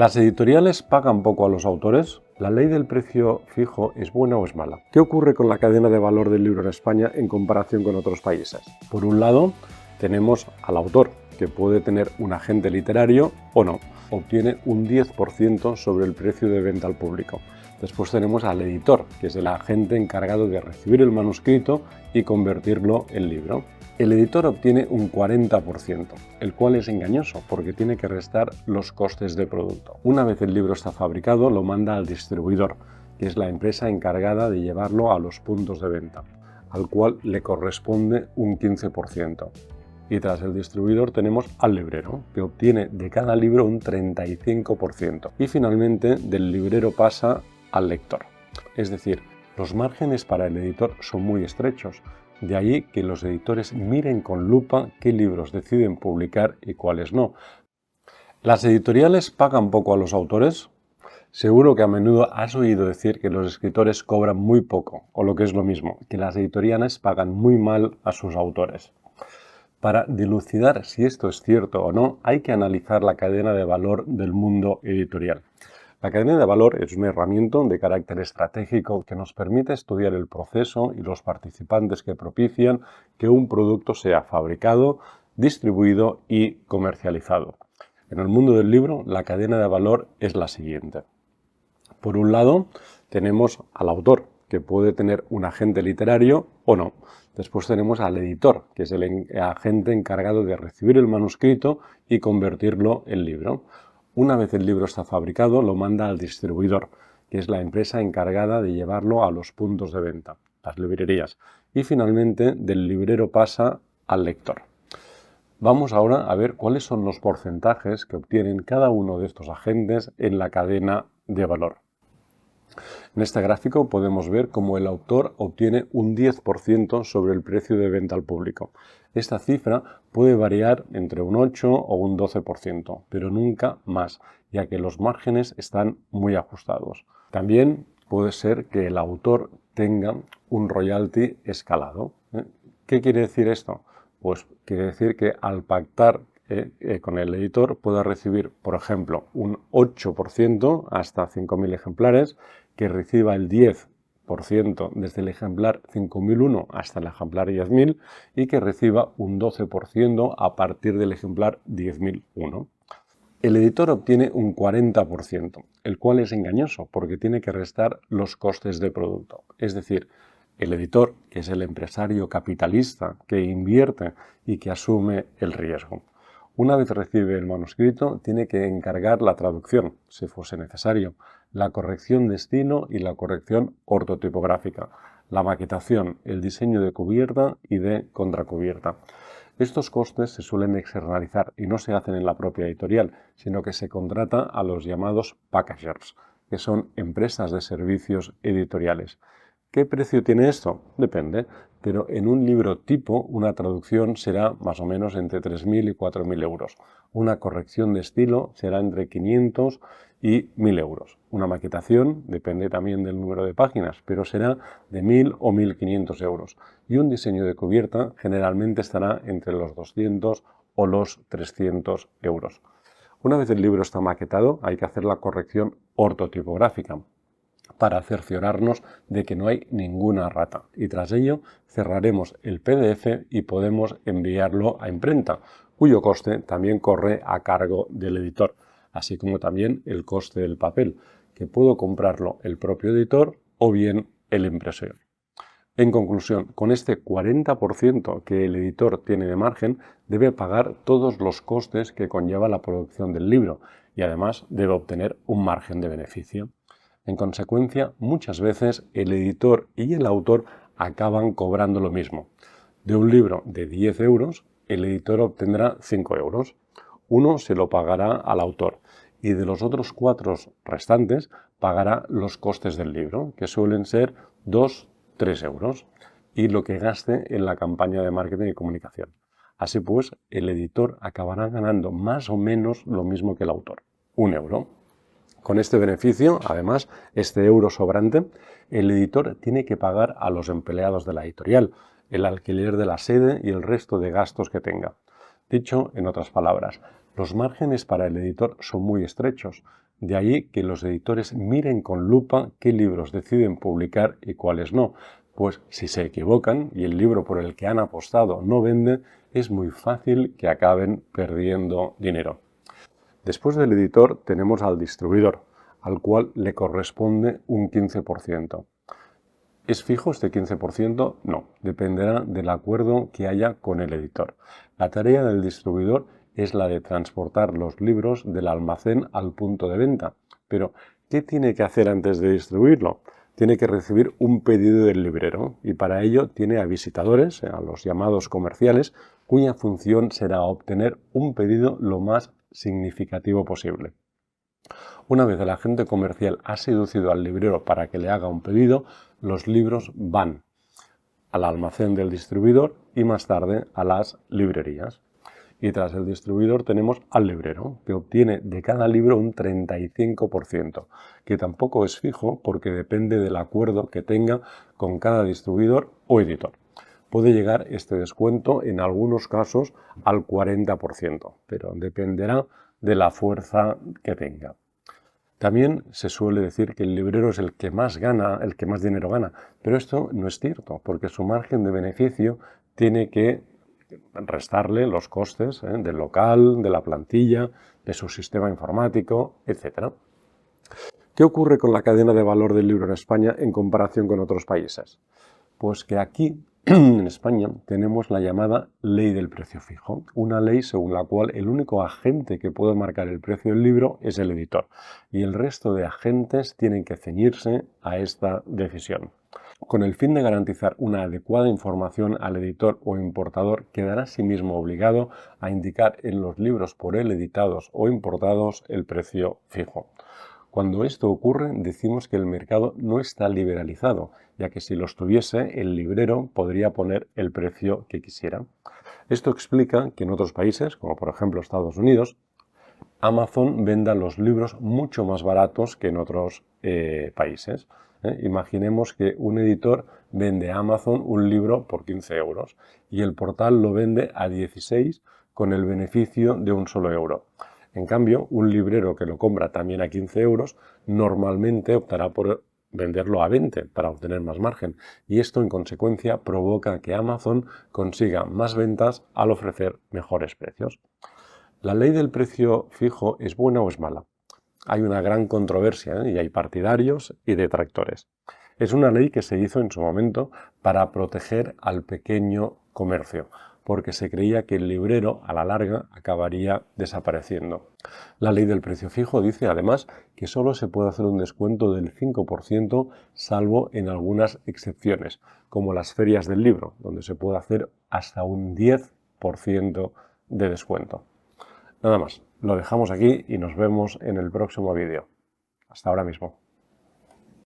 ¿Las editoriales pagan poco a los autores? ¿La ley del precio fijo es buena o es mala? ¿Qué ocurre con la cadena de valor del libro en España en comparación con otros países? Por un lado, tenemos al autor, que puede tener un agente literario o no. Obtiene un 10% sobre el precio de venta al público. Después tenemos al editor, que es el agente encargado de recibir el manuscrito y convertirlo en libro. El editor obtiene un 40%, el cual es engañoso porque tiene que restar los costes de producto. Una vez el libro está fabricado, lo manda al distribuidor, que es la empresa encargada de llevarlo a los puntos de venta, al cual le corresponde un 15%. Y tras el distribuidor tenemos al librero, que obtiene de cada libro un 35%. Y finalmente del librero pasa al lector. Es decir, los márgenes para el editor son muy estrechos. De ahí que los editores miren con lupa qué libros deciden publicar y cuáles no. ¿Las editoriales pagan poco a los autores? Seguro que a menudo has oído decir que los escritores cobran muy poco, o lo que es lo mismo, que las editoriales pagan muy mal a sus autores. Para dilucidar si esto es cierto o no, hay que analizar la cadena de valor del mundo editorial. La cadena de valor es una herramienta de carácter estratégico que nos permite estudiar el proceso y los participantes que propician que un producto sea fabricado, distribuido y comercializado. En el mundo del libro, la cadena de valor es la siguiente. Por un lado, tenemos al autor, que puede tener un agente literario o no. Después tenemos al editor, que es el agente encargado de recibir el manuscrito y convertirlo en libro. Una vez el libro está fabricado, lo manda al distribuidor, que es la empresa encargada de llevarlo a los puntos de venta, las librerías. Y finalmente, del librero pasa al lector. Vamos ahora a ver cuáles son los porcentajes que obtienen cada uno de estos agentes en la cadena de valor. En este gráfico podemos ver cómo el autor obtiene un 10% sobre el precio de venta al público. Esta cifra puede variar entre un 8 o un 12%, pero nunca más, ya que los márgenes están muy ajustados. También puede ser que el autor tenga un royalty escalado. ¿Qué quiere decir esto? Pues quiere decir que al pactar con el editor pueda recibir, por ejemplo, un 8% hasta 5.000 ejemplares, que reciba el 10% desde el ejemplar 5.001 hasta el ejemplar 10.000 y que reciba un 12% a partir del ejemplar 10.001. El editor obtiene un 40%, el cual es engañoso porque tiene que restar los costes de producto. Es decir, el editor, que es el empresario capitalista que invierte y que asume el riesgo. Una vez recibe el manuscrito, tiene que encargar la traducción, si fuese necesario, la corrección de estilo y la corrección ortotipográfica, la maquetación, el diseño de cubierta y de contracubierta. Estos costes se suelen externalizar y no se hacen en la propia editorial, sino que se contrata a los llamados packagers, que son empresas de servicios editoriales. ¿Qué precio tiene esto? Depende, pero en un libro tipo una traducción será más o menos entre 3.000 y 4.000 euros. Una corrección de estilo será entre 500 y 1.000 euros. Una maquetación depende también del número de páginas, pero será de 1.000 o 1.500 euros. Y un diseño de cubierta generalmente estará entre los 200 o los 300 euros. Una vez el libro está maquetado, hay que hacer la corrección ortotipográfica para cerciorarnos de que no hay ninguna rata. Y tras ello cerraremos el PDF y podemos enviarlo a imprenta, cuyo coste también corre a cargo del editor, así como también el coste del papel, que puedo comprarlo el propio editor o bien el impresor. En conclusión, con este 40% que el editor tiene de margen, debe pagar todos los costes que conlleva la producción del libro y además debe obtener un margen de beneficio. En consecuencia, muchas veces el editor y el autor acaban cobrando lo mismo. De un libro de 10 euros, el editor obtendrá 5 euros. Uno se lo pagará al autor y de los otros 4 restantes pagará los costes del libro, que suelen ser 2-3 euros, y lo que gaste en la campaña de marketing y comunicación. Así pues, el editor acabará ganando más o menos lo mismo que el autor, 1 euro. Con este beneficio, además, este euro sobrante, el editor tiene que pagar a los empleados de la editorial, el alquiler de la sede y el resto de gastos que tenga. Dicho en otras palabras, Los márgenes para el editor son muy estrechos, de ahí que los editores miren con lupa qué libros deciden publicar y cuáles no, pues si se equivocan y el libro por el que han apostado no vende, es muy fácil que acaben perdiendo dinero. Después del editor tenemos al distribuidor, al cual le corresponde un 15%. ¿Es fijo este 15%? No, dependerá del acuerdo que haya con el editor. La tarea del distribuidor es la de transportar los libros del almacén al punto de venta. Pero, ¿qué tiene que hacer antes de distribuirlo? Tiene que recibir un pedido del librero y para ello tiene a visitadores, a los llamados comerciales, cuya función será obtener un pedido lo más significativo posible. Una vez el agente comercial ha seducido al librero para que le haga un pedido, los libros van al almacén del distribuidor y más tarde a las librerías. Y tras el distribuidor tenemos al librero, que obtiene de cada libro un 35%, que tampoco es fijo porque depende del acuerdo que tenga con cada distribuidor o editor. Puede llegar este descuento en algunos casos al 40%, pero dependerá de la fuerza que tenga. También se suele decir que el librero es el que más gana, el que más dinero gana, pero esto no es cierto, porque su margen de beneficio tiene que restarle los costes del local, de la plantilla, de su sistema informático, etc. ¿Qué ocurre con la cadena de valor del libro en España en comparación con otros países? Pues que aquí, en España, tenemos la llamada ley del precio fijo, una ley según la cual el único agente que puede marcar el precio del libro es el editor y el resto de agentes tienen que ceñirse a esta decisión. Con el fin de garantizar una adecuada información al editor o importador, quedará asimismo obligado a indicar en los libros por él editados o importados el precio fijo. Cuando esto ocurre, decimos que el mercado no está liberalizado, ya que si lo estuviese, el librero podría poner el precio que quisiera. Esto explica que en otros países, como por ejemplo Estados Unidos, Amazon venda los libros mucho más baratos que en otros países. Imaginemos que un editor vende a Amazon un libro por 15 euros y el portal lo vende a 16 con el beneficio de un solo euro. En cambio, un librero que lo compra también a 15 euros normalmente optará por venderlo a 20 para obtener más margen y esto en consecuencia provoca que Amazon consiga más ventas al ofrecer mejores precios. ¿La ley del precio fijo es buena o es mala? Hay una gran controversia y hay partidarios y detractores. Es una ley que se hizo en su momento para proteger al pequeño comercio, porque se creía que el librero a la larga acabaría desapareciendo. La ley del precio fijo dice además que solo se puede hacer un descuento del 5% salvo en algunas excepciones, como las ferias del libro, donde se puede hacer hasta un 10% de descuento. Nada más, lo dejamos aquí y nos vemos en el próximo vídeo. Hasta ahora mismo.